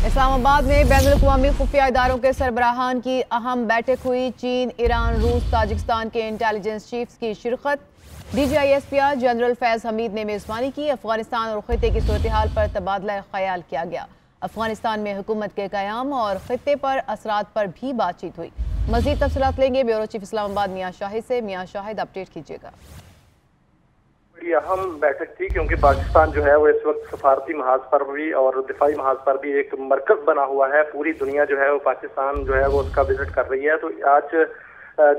इस्लामाबाद में बैनुल-अक़वामी खुफिया इदारों के सरबराहान की अहम बैठक हुई। चीन, ईरान, रूस, ताजिकिस्तान के इंटेलिजेंस चीफ्स की शिरकत। DGISPR जनरल फैज़ हमीद ने मेज़बानी की। अफगानिस्तान और खित्ते की सूरत हाल पर तबादला ख्याल किया गया। अफगानिस्तान में हुकूमत के क़याम और खित्ते पर असरात पर भी बातचीत हुई। मज़ीद तफसीलात लेंगे ब्यूरो चीफ इस्लामाबाद मियां शाहिद से। मियां शाहिद, अपडेट कीजिएगा। बड़ी अहम बैठक थी क्योंकि पाकिस्तान जो है वो इस वक्त सफारती महाज पर भी और दिफाई महाज पर भी एक मरकज बना हुआ है। पूरी दुनिया जो है वो पाकिस्तान जो है वो उसका विजिट कर रही है। तो आज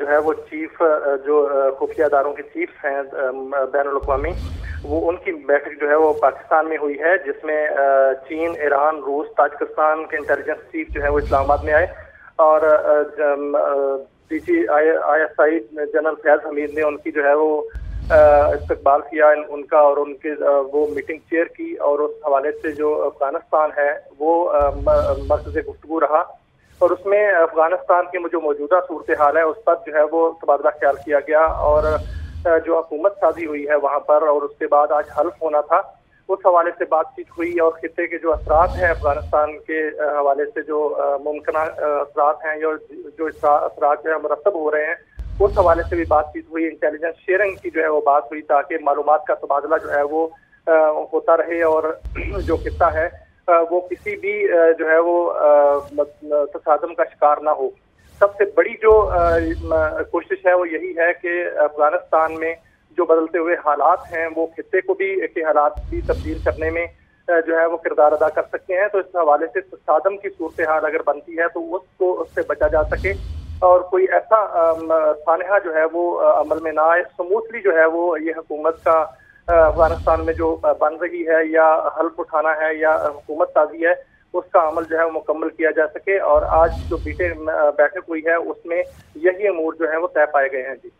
जो है वो चीफ जो खुफिया इदारों के चीफ्स हैं बैनुल-अक़वामी, वो उनकी बैठक जो है वो पाकिस्तान में हुई है, जिसमें चीन, ईरान, रूस, ताजिकिस्तान के इंटेलिजेंस चीफ जो है वो इस्लामाबाद में आए और DGISI जनरल फैज़ हमीद ने उनकी जो है वो इस्तकबाल किया उनका और उनके वो मीटिंग चेयर की। और उस हवाले से जो अफगानिस्तान है वो मरकज़ गुफ्तगू रहा और उसमें अफगानिस्तान की जो मौजूदा सूरत हाल है उस पर जो है वो तबादला ख्याल किया गया और जो हुकूमत साजी हुई है वहाँ पर, और उसके बाद आज हल्फ होना था, उस हवाले से बातचीत हुई। और खित्ते के जो असरात हैं अफगानिस्तान के हवाले से जो मुमकिन असरात हैं या जो असरात जो है मरतब हो रहे हैं, उस हवाले से भी बातचीत हुई। इंटेलिजेंस शेयरिंग की जो है वो बात हुई ताकि मालूमात का तबादला जो है वो होता रहे और जो खित्ता है वो किसी भी जो है वो तसादम का शिकार ना हो। सबसे बड़ी जो कोशिश है वो यही है कि अफगानिस्तान में जो बदलते हुए हालात हैं वो खित्ते को भी के हालात भी तब्दील करने में जो है वो किरदार अदा कर सकते हैं। तो इस हवाले से तसादम की सूरत हाल अगर बनती है तो उससे बचा जा सके और कोई ऐसा सानहा जो है वो अमल में ना आए। स्मूथली जो है वो ये हुकूमत का अफगानिस्तान में जो बन रही है या हल्फ उठाना है या हुकूमत साजी है, उसका अमल जो है मुकम्मल किया जा सके। और आज जो बैठक हुई है उसमें यही अमूर जो है वो तय पाए गए हैं। जी,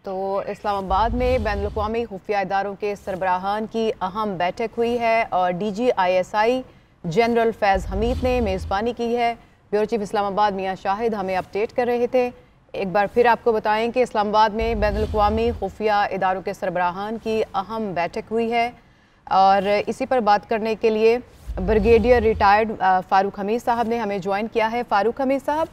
तो इस्लामाबाद में बैनुल-अक़वामी खुफिया इदारों के सरबराहान की अहम बैठक हुई है और DGISI जनरल फैज़ हमीद ने मेज़बानी की है। ब्यूरो चीफ इस्लामाबाद मियां शाहिद हमें अपडेट कर रहे थे। एक बार फिर आपको बताएं कि इस्लामाबाद में बैनुल-अक़वामी खुफिया इदारों के सरबराहान की अहम बैठक हुई है और इसी पर बात करने के लिए ब्रिगेडियर रिटायर्ड फ़ारूक हमीद साहब ने हमें ज्वाइन किया है। फ़ारूक हमीद साहब,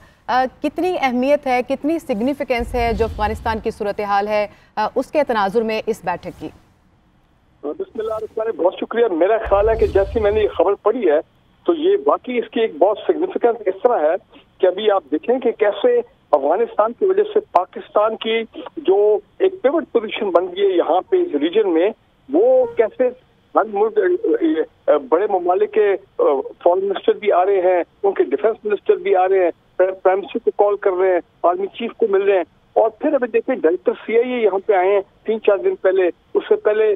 कितनी अहमियत है, कितनी सिग्निफिकेंस है जो अफ़गानिस्तान की सूरत हाल है उसके तनाजुर में इस बैठक की? बिस्मिल्लाह, बहुत शुक्रिया। मेरा ख्याल है कि जैसी मैंने ये खबर पढ़ी है तो ये बाकी इसकी एक बहुत सिग्निफिकेंस इस तरह है कि अभी आप देखें कि कैसे अफगानिस्तान की वजह से पाकिस्तान की जो एक पिवट पोजीशन बन गई है यहाँ पे इस रीजन में, वो कैसे हर मुल्क बड़े ममालिक के फॉरेन मिनिस्टर भी आ रहे हैं, उनके डिफेंस मिनिस्टर भी आ रहे हैं, प्राइम मिनिस्टर को कॉल कर रहे हैं, आर्मी चीफ को मिल रहे हैं। और फिर अभी देखिए डायरेक्टर CIA यहाँ पे आए हैं 3-4 दिन पहले। उससे पहले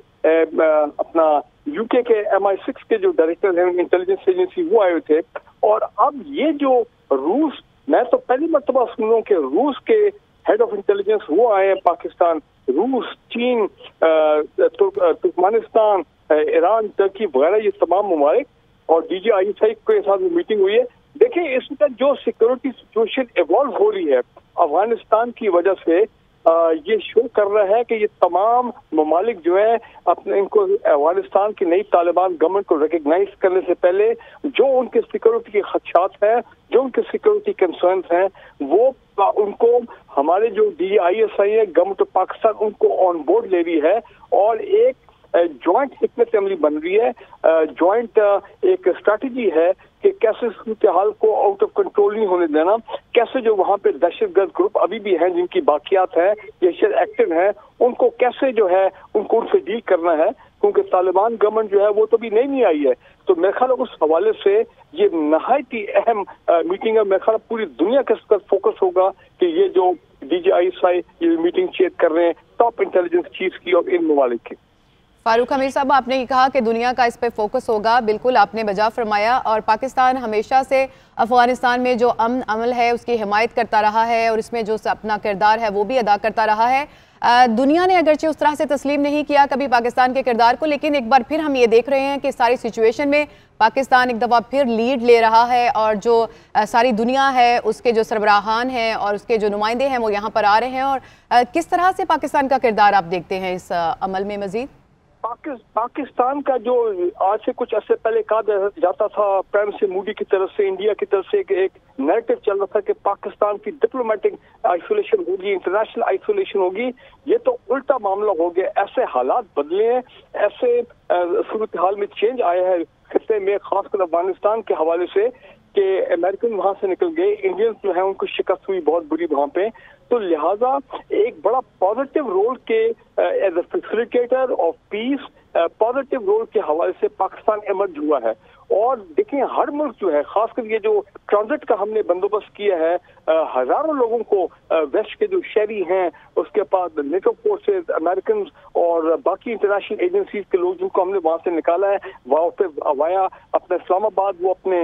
अपना UK के MI6 के जो डायरेक्टर हैं इंटेलिजेंस एजेंसी वो आए थे। और अब ये जो रूस, मैं तो पहली मर्तबा सुन रहा हूँ कि रूस के हेड ऑफ इंटेलिजेंस वो आए हैं पाकिस्तान। रूस, चीन, तुर्कमेनिस्तान, ईरान, टर्की वगैरह ये तमाम ममालिक और DGISI के साथ मीटिंग हुई है। देखिए इसका जो सिक्योरिटी सिचुएशन इवॉल्व हो रही है अफगानिस्तान की वजह से, ये शो कर रहा है कि ये तमाम ममालिक जो है अपने इनको अफगानिस्तान की नई तालिबान गवर्नमेंट को रिकग्नाइज करने से पहले जो उनके सिक्योरिटी के खदशात हैं, जो उनके सिक्योरिटी कंसर्न्स हैं, वो उनको हमारे जो DGISI है गवर्नमेंट ऑफ पाकिस्तान उनको ऑन बोर्ड ले रही है और एक जॉइंट हिकमत अमली बन रही है, जॉइंट एक स्ट्रैटेजी है कि कैसे सूरत हाल को आउट ऑफ कंट्रोल नहीं होने देना, कैसे जो वहाँ पे दहशतगर्द ग्रुप अभी भी हैं जिनकी बाकियात हैं या शायद एक्टिव हैं, उनको कैसे जो है उनको उनसे डील करना है, क्योंकि तालिबान गवर्नमेंट जो है वो तो भी नहीं आई है। तो मेरे ख्याल उस हवाले से ये नहायत ही अहम मीटिंग है। मेरे ख्याल पूरी दुनिया के पर फोकस होगा कि ये जो DGISI ये मीटिंग चेयर कर रहे हैं टॉप इंटेलिजेंस चीफ की और इन ममालिक की। फ़ारूक हमीद साहब, आपने कहा कि दुनिया का इस पे फोकस होगा, बिल्कुल आपने बजा फरमाया। और पाकिस्तान हमेशा से अफ़गानिस्तान में जो अमन अमल है उसकी हिमायत करता रहा है और इसमें जो अपना किरदार है वो भी अदा करता रहा है। दुनिया ने अगरचे उस तरह से तस्लीम नहीं किया कभी पाकिस्तान के किरदार को, लेकिन एक बार फिर हम ये देख रहे हैं कि सारी सिचुएशन में पाकिस्तान एक दफ़ा फिर लीड ले रहा है और जो सारी दुनिया है उसके जो सरबराहान हैं और उसके जो नुमाइंदे हैं वो यहाँ पर आ रहे हैं। और किस तरह से पाकिस्तान का किरदार आप देखते हैं इस अमल में मज़ीद? पाकिस्तान का जो आज से कुछ अर्से पहले कहा जाता था प्राइम मिनिस्टर मोदी की तरफ से, इंडिया की तरफ से एक नैरेटिव चल रहा था कि पाकिस्तान की डिप्लोमेटिक आइसोलेशन होगी, इंटरनेशनल आइसोलेशन होगी, ये तो उल्टा मामला हो गया। ऐसे हालात बदले हैं, ऐसे सूरत हाल में चेंज आया है खिते में, खासकर अफगानिस्तान के हवाले से कि अमेरिकन वहां से निकल गए, इंडियंस जो है उनको शिकस्त हुई बहुत बुरी वहां पे। तो लिहाजा एक बड़ा पॉजिटिव रोल के as a facilitator of peace, positive role के हवाले से पाकिस्तान इमर्ज हुआ है। और देखिए हर मुल्क जो है, खासकर ये जो ट्रांजिट का हमने बंदोबस्त किया है, हजारों लोगों को वेस्ट के जो शहरी हैं, उसके बाद नेटो फोर्सेस, अमेरिकन और बाकी इंटरनेशनल एजेंसीज के लोग जिनको हमने वहां से निकाला है, वहां पे वाया अपने इस्लामाबाद वो अपने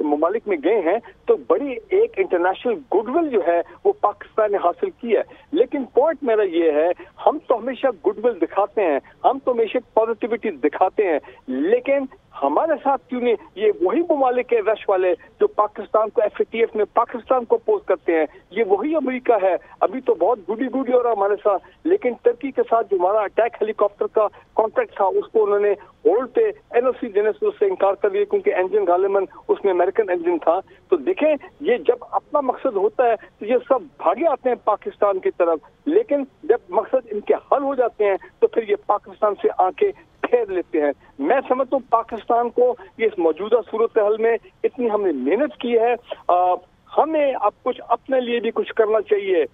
ममालिक में गए हैं, तो बड़ी एक इंटरनेशनल गुडविल जो है वो पाकिस्तान ने हासिल की है। लेकिन पॉइंट मेरा ये है, हम तो हमेशा गुडविल दिखाते हैं, हम तो हमेशा पॉजिटिविटी दिखाते हैं, लेकिन हमारे साथ क्यों नहीं ये वही ममालिक है रश वाले जो पाकिस्तान को FATF में पाकिस्तान को अपोज करते हैं, ये वही अमेरिका है। अभी तो बहुत गुडी हो रहा हमारे साथ, लेकिन टर्की के साथ जो हमारा अटैक हेलीकॉप्टर का कॉन्ट्रैक्ट था उसको उन्होंने होल्ड पे NOC देने से उससे इनकार कर दिया, क्योंकि इंजन गालिबन उसमें अमेरिकन इंजन था। तो देखें, ये जब अपना मकसद होता है तो ये सब भागे आते हैं पाकिस्तान की तरफ, लेकिन जब मकसद इनके हल हो जाते हैं तो फिर ये पाकिस्तान से आंखें फेर लेते हैं। मैं समझता हूँ पाकिस्तान को इस मौजूदा सूरत हाल में इतनी हमने मेहनत की है, हमें अब कुछ अपने लिए भी कुछ करना चाहिए,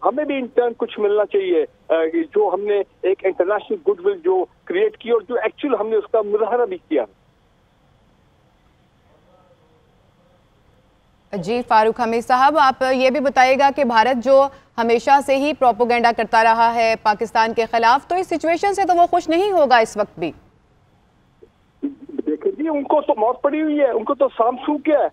हमें भी इंटर्न कुछ मिलना चाहिए, जो हमने एक इंटरनेशनल गुडविल जो क्रिएट की और जो एक्चुअल हमने उसका मुजाहरा भी किया। जी फारूक हमीद साहब, आप ये भी बताइएगा कि भारत जो हमेशा से ही प्रोपोगेंडा करता रहा है पाकिस्तान के खिलाफ, तो इस सिचुएशन से तो वो खुश नहीं होगा इस वक्त भी। देखिए जी, उनको तो मौत पड़ी हुई है, उनको तो सामसू क्या है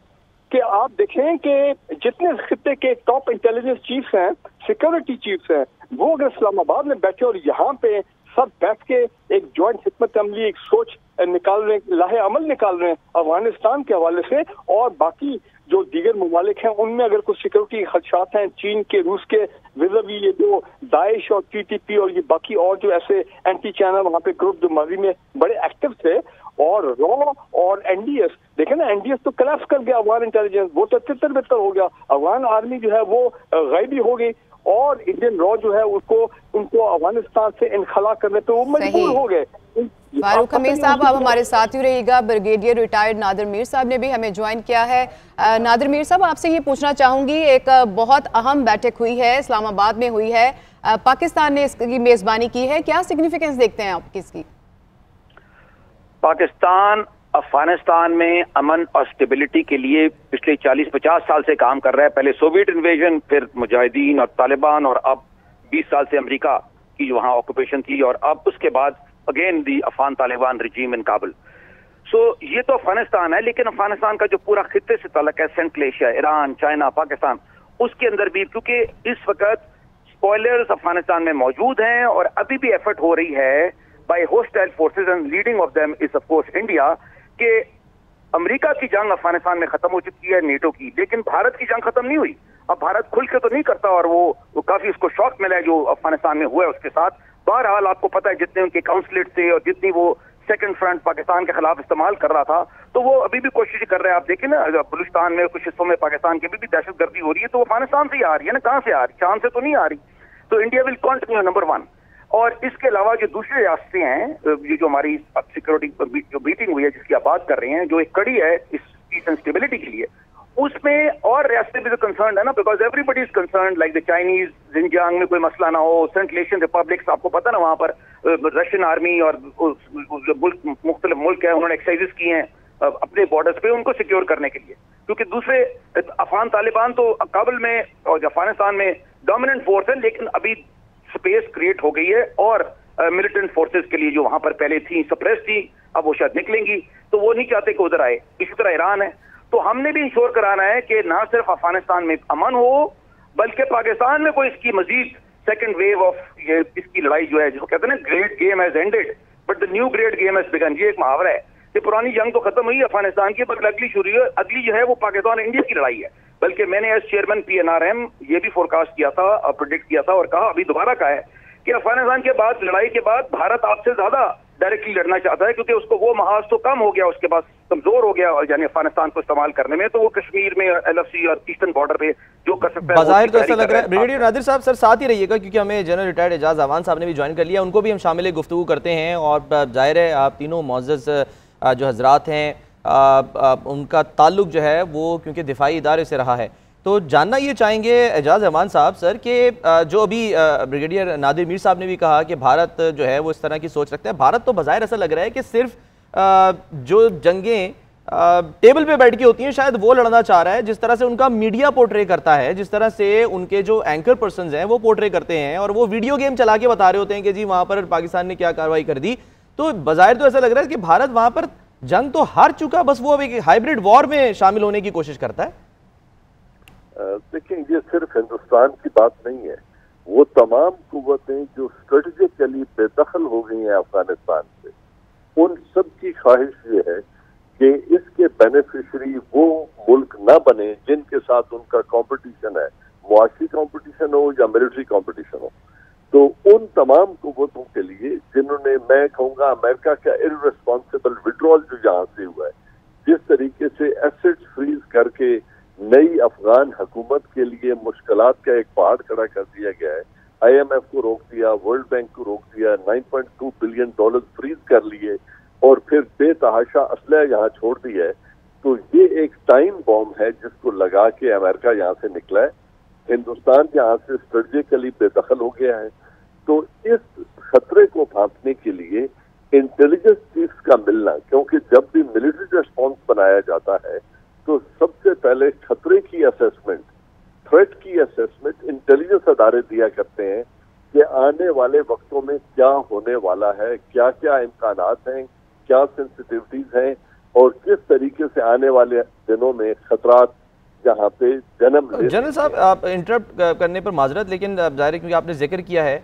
कि आप देखें कि जितने खिते के टॉप इंटेलिजेंस चीफ्स हैं, सिक्योरिटी चीफ्स हैं, वो अगर इस्लामाबाद में बैठे और यहाँ पे सब बैठ के एक ज्वाइंट हिकमत अमली, एक सोच निकाल रहे हैं, लाहे अमल निकाल रहे हैं अफगानिस्तान के हवाले से, और बाकी जो दीगर ममालिक हैं उनमें अगर कुछ सिक्योरिटी खदशात हैं, चीन के, रूस के विज़ावी ये जो दाइश और TTP और ये बाकी और जो ऐसे एंटी चाइना वहाँ पे ग्रुप जो माजी में बड़े एक्टिव थे, और रॉ और NDS, देखें ना, NDS तो कलेप्स कर गया, अफगान इंटेलिजेंस वो तो तितर बितर हो गया, अफगान आर्मी जो है वो गायबी हो गई, और इंडियन रॉ जो है उनको अफगानिस्तान से इनखला करने पे वो मजबूर हो गए। फारूक हमीद साहब, आप हमारे साथ ही रहिएगा। ब्रिगेडियर रिटायर्ड नादिर मीर साहब ने भी हमें ज्वाइन किया है। नादिर मीर साहब, आपसे ये पूछना चाहूंगी, एक बहुत अहम बैठक हुई है, इस्लामाबाद में हुई है, पाकिस्तान ने इसकी मेजबानी की है, क्या सिग्निफिकेंस देखते हैं आप इसकी? पाकिस्तान अफगानिस्तान में अमन और स्टेबिलिटी के लिए पिछले 40-50 साल से काम कर रहा है। पहले सोवियत इन्वेजन, फिर मुजाहिदीन और तालिबान, और अब 20 साल से अमेरिका की जो वहाँ ऑक्यूपेशन थी, और अब उसके बाद again the Afghan Taliban regime in Kabul. So ये तो अफगानिस्तान है, लेकिन अफगानिस्तान का जो पूरा खित्ते से ताल्लुक है, central Asia, Iran, China, Pakistan, उसके अंदर भी क्योंकि इस वक्त स्पॉयलर्स अफगानिस्तान में मौजूद हैं और अभी भी एफर्ट हो रही है by hostile forces and leading of them is of course India, कि अमेरिका की जंग अफगानिस्तान में खत्म हो चुकी है, नेटो की, लेकिन भारत की जंग खत्म नहीं हुई। अब भारत खुल के तो नहीं करता, और वो काफी उसको शॉक मिला है जो अफगानिस्तान में हुआ है उसके साथ। बहरहाल आपको पता है जितने उनके काउंसलेट थे और जितनी वो सेकंड फ्रंट पाकिस्तान के खिलाफ इस्तेमाल कर रहा था, तो वो अभी भी कोशिश कर रहे हैं। आप देखिए ना, बलूचिस्तान में कुछ हिस्सों में पाकिस्तान की भी दहशतगर्दी हो रही है, तो वो अफगानिस्तान से ही आ रही है ना, कहाँ से आ रही, चांद से तो नहीं आ रही। तो इंडिया विल कंटिन्यू नंबर 1। और इसके अलावा जो दूसरे रास्ते हैं, ये जो हमारी सिक्योरिटी जो मीटिंग हुई है जिसकी आप बात कर रहे हैं, जो एक कड़ी है इस पीस एंड स्टेबिलिटी के लिए, उसमें और रास्ते भी तो कंसर्न है ना, because everybody is concern, like the Chinese, Jinjiang में कोई मसला ना हो, सेंट्रल एशियन रिपब्लिक्स, आपको पता ना वहां पर रशियन आर्मी और मुख्तलिफ मुल्क है, उन्होंने एक्सरसाइजेस की हैं अपने बॉर्डर्स पे उनको सिक्योर करने के लिए, क्योंकि दूसरे अफगान तालिबान तो काबुल में और अफगानिस्तान में डोमिनेंट फोर्स है, लेकिन अभी स्पेस क्रिएट हो गई है, और मिलिटेंट फोर्सेस के लिए जो वहां पर पहले थी सप्रेस थी, अब वो शायद निकलेंगी, तो वो नहीं चाहते कि उधर आए। इसी तरह ईरान है, तो हमने भी इंश्योर कराना है कि ना सिर्फ अफगानिस्तान में अमन हो, बल्कि पाकिस्तान में कोई इसकी मजीद सेकंड वेव ऑफ ये इसकी लड़ाई जो है, जिसको कहते हैं ना great game has ended but the new great game has begin. ये एक मुहावरा है कि पुरानी जंग तो खत्म हुई अफगानिस्तान की, पर अगली शुरू है, अगली जो है वो पाकिस्तान इंडिया की लड़ाई है। बल्कि मैंने एज चेयरमैन PNRM ये भी फोरकास्ट किया था और प्रेडिक्ट किया था और कहा, अभी दोबारा कहा है کہ افغانستان کے بعد لڑائی کے بعد بھارت آپ سے زیادہ ڈائریکٹلی لڑنا چاہتا ہے، کیونکہ اس کو وہ محاذ تو کم ہو گیا، اس کے پاس کمزور ہو گیا یعنی افغانستان کو استعمال کرنے میں، تو وہ کشمیر میں LFC اور ایسٹرن بارڈر پہ جو کر سکتا ہے بظاہر تو ایسا لگ رہا ہے۔ بریگیڈیئر نادر صاحب سر ساتھ ہی رہیے گا، کیونکہ ہمیں جنرل ریٹائرڈ اعجاز اعوان صاحب نے بھی جوائن کر لیا، ان کو بھی ہم شامل گفتگو کرتے ہیں، اور ظاہر ہے آپ تینوں معزز جو حضرات ہیں ان کا تعلق جو ہے وہ کیونکہ دفاعی ادارے سے رہا ہے، تو جاننا یہ چاہیں گے اعجاز اعوان صاحب سر کہ جو ابھی بریگیڈیئر نادر میر صاحب نے بھی کہا کہ بھارت جو ہے وہ اس طرح کی سوچ رکھتا ہے، بھارت تو بظاہر ایسا لگ رہا ہے کہ صرف جو جنگیں ٹیبل پہ بیٹھ کے ہوتی ہیں شاید وہ لڑنا چاہ رہا ہے، جس طرح سے ان کا میڈیا پورٹرے کرتا ہے، جس طرح سے ان کے جو اینکر پرسنز ہیں وہ پورٹرے کرتے ہیں، اور وہ ویڈیو گیم چلا کے بتا رہے ہوتے ہیں کہ جی وہاں پر پاکستان نے کیا کارروائی کر دی، تو بظاہر تو ایسا لگ رہا ہے کہ بھارت وہاں پر جنگ تو ہار چکا، بس وہ اب ایک ہائیبرڈ وار میں شامل ہونے کی کوشش کرتا ہے۔ دیکھیں یہ صرف ہندوستان کی بات نہیں ہے، وہ تمام قوتیں جو اسٹریٹجیکلی بے دخل ہو گئی ہیں افغانستان سے، ان سب کی خواہش یہ ہے کہ اس کے بینیفیشری وہ ملک نہ بنے جن کے ساتھ ان کا کمپٹیشن ہے، معاشی کمپٹیشن ہو یا ملٹری کمپٹیشن ہو۔ تو ان تمام قوتوں کے لیے جنہوں نے، میں کہوں گا امریکہ کا ارریسپانسبل وڈرول جو یہاں سے ہوا ہے، جس طریقے سے ایسٹ فریز کر کے نئی افغان حکومت کے لیے مشکلات کا ایک پہاڑ کھڑا کر دیا گیا ہے، IMF کو روک دیا، ورلڈ بینک کو روک دیا، $9.2 بلین فریز کر لیے اور پھر بے تحاشا اسلحہ یہاں چھوڑ دی ہے، تو یہ ایک ٹائم بوم ہے جس کو لگا کے امریکہ یہاں سے نکلا ہے، ہندوستان یہاں سے اسٹریٹجیکلی بے دخل ہو گیا ہے۔ تو اس خطرے کو بھانپنے کے لیے انٹیلیجنس چیفز کا ملنا، کیونکہ جب بھی ملٹری ریسپانس بنایا جاتا ہے تو سب سے پہلے خطرے کی اسیسمنٹ، تھریٹ کی اسیسمنٹ انٹیلیجنس ادارے دیا کرتے ہیں کہ آنے والے وقتوں میں کیا ہونے والا ہے، کیا کیا امکانات ہیں، کیا سینسٹیوٹیز ہیں، اور کس طریقے سے آنے والے دنوں میں خطرات جہاں پہ جنم لے۔ جنرل صاحب آپ انٹرپٹ کرنے پر معذرت، لیکن ظاہر ہے کیونکہ آپ نے ذکر کیا ہے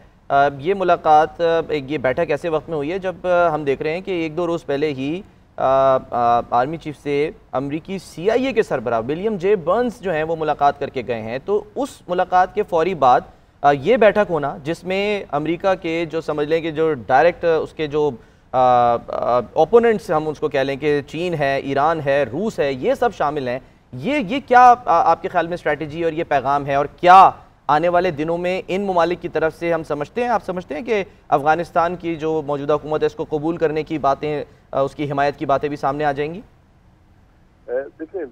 یہ ملاقات، یہ بیٹھک ایسے وقت میں ہوئی ہے جب ہم دیکھ رہے ہیں کہ ایک دو روز پہلے ہی آرمی چیف سے امریکی CIA کے سربراہ ولیم جے برنز جو ہیں وہ ملاقات کر کے گئے ہیں، تو اس ملاقات کے فوری بعد یہ بیٹھک ہونا جس میں امریکہ کے جو سمجھ لیں کہ جو ڈائریکٹ اس کے جو اوپوننٹس ہم اس کو کہہ لیں کہ چین ہے، ایران ہے، روس ہے، یہ سب شامل ہیں، یہ کیا آپ کے خیال میں اسٹریٹجی اور یہ پیغام ہے، اور کیا آنے والے دنوں میں ان ممالک کی طرف سے ہم سمجھتے ہیں، آپ سمجھتے ہیں کہ افغانستان کی جو موجودہ حکومت ہے اس کو قبول کرنے کی باتیں، اس کی حمایت کی باتیں بھی سامنے آ جائیں گی؟ دیکھیں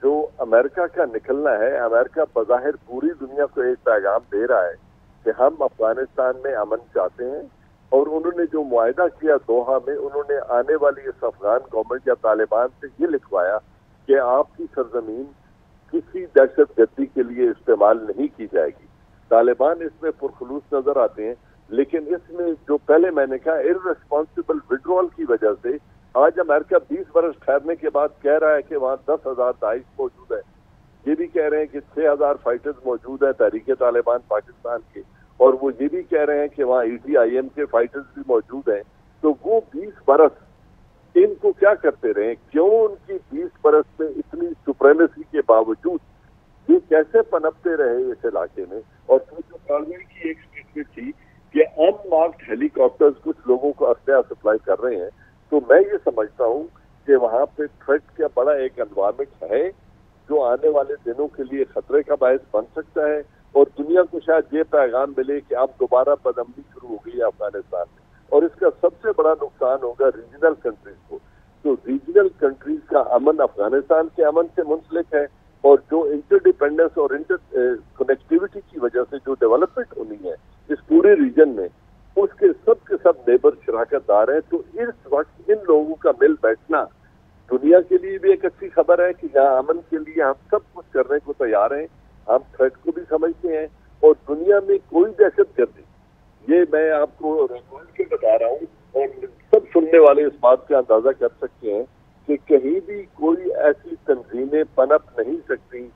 جو امریکہ کا نکلنا ہے، امریکہ بظاہر پوری دنیا کو ایک پیغام دے رہا ہے کہ ہم افغانستان میں امن چاہتے ہیں، اور انہوں نے جو معاہدہ کیا دوحہ میں، انہوں نے آنے والی اس افغان گورنمنٹ یا طالبان سے یہ لکھوایا کہ آپ کی سرزمین کسی دہشت گردی کے لیے استعمال نہیں کی جائے گی۔ طالبان اس میں پرخلوص نظر آتے ہیں، لیکن اس میں جو پہلے میں نے کہا ارریسپانسبل وڈرول کی وجہ سے آج امریکہ 20 برس ٹھہرنے کے بعد کہہ رہا ہے کہ وہاں 10,000 داعش موجود ہے، یہ بھی کہہ رہے ہیں کہ 6,000 فائٹرز موجود ہیں تحریک طالبان پاکستان کے، اور وہ یہ بھی کہہ رہے ہیں کہ وہاں ETIM کے فائٹرز بھی موجود ہیں۔ تو وہ 20 برس ان کو کیا کرتے رہے، کیوں ان کی 20 برس میں اتنی سپریمیسی کے باوجود یہ کیسے پنپتے رہے اس علاقے میں؟ اور جو کارگل کی ایک اسٹیٹمنٹ تھی کہ ان مارکڈ ہیلی کاپٹرز کچھ لوگوں کو اسلحہ سپلائی کر رہے ہیں، تو میں یہ سمجھتا ہوں کہ وہاں پہ تھریٹ کا بڑا ایک انوائرمنٹ ہے جو آنے والے دنوں کے لیے خطرے کا باعث بن سکتا ہے، اور دنیا کو شاید یہ پیغام ملے کہ اب دوبارہ بدامنی شروع ہو گئی ہے افغانستان میں، اور اس کا سب سے بڑا نقصان ہوگا ریجنل کنٹریز کو۔ تو ریجنل کنٹریز کا امن افغانستان کے امن سے منسلک ہے، اور جو انٹر ڈیپینڈنس اور انٹر کنیکٹیوٹی کی وجہ سے جو ڈیولپمنٹ ہونی ہے اس پورے ریجن میں، اس کے سب نیبر شراکت دار ہیں۔ تو اس وقت ان لوگوں کا مل بیٹھنا دنیا کے لیے بھی ایک اچھی خبر ہے کہ یہاں امن کے لیے ہم سب کچھ کرنے کو تیار ہیں، ہم تھریٹ کو بھی سمجھتے ہیں، اور دنیا میں کوئی دہشت گردی، یہ میں آپ کو ریکارڈ کے بتا رہا ہوں اور سب سننے والے اس بات کا اندازہ کر سکتے ہیں کہ کہیں بھی کوئی ایسی تنظیمیں پنپ نہیں سکتی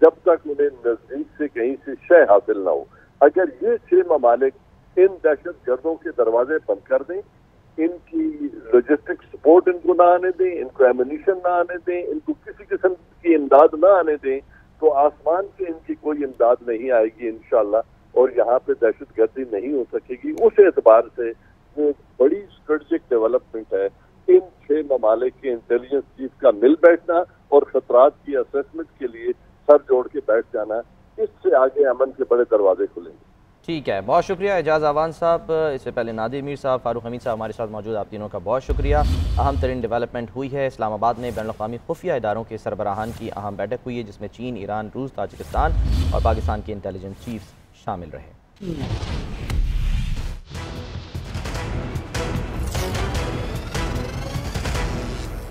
جب تک انہیں نزدیک سے کہیں سے شے حاصل نہ ہو۔ اگر یہ 6 ممالک ان دہشت گردوں کے دروازے بند کر دیں، ان کی لاجسٹک سپورٹ ان کو نہ آنے دیں، ان کو ایمونیشن نہ آنے دیں، ان کو کسی قسم کی امداد نہ آنے دیں، تو آسمان سے ان کی کوئی امداد نہیں آئے گی انشاءاللہ، اور یہاں پہ دہشت گردی نہیں ہو سکے گی، اس اعتبار سے وہ بڑی اسٹریٹجک ڈیولپمنٹ ہے ان 6 ممالک کے انٹیلیجنس چیف کا مل بیٹھنا اور خطرات کی اسیسمنٹ کے لیے سر جوڑ کے بیٹھ جانا، اس سے آگے امن کے بڑے دروازے کھلیں گے۔ ٹھیک ہے، بہت شکریہ اعجاز اعوان صاحب، اس سے پہلے نادر میر صاحب، فاروق حمید صاحب ہمارے ساتھ موجود، آپ تینوں کا بہت شکریہ۔ اہم ترین ڈیولپمنٹ ہوئی ہے، اسلام آباد میں بین الاقوامی خفیہ اداروں کے سربراہان کی اہم بیٹھک ہوئی ہے جس میں چین، ایران، روس، تاجکستان اور پاکستان کے انٹیلیجنس چیفز شامل رہے۔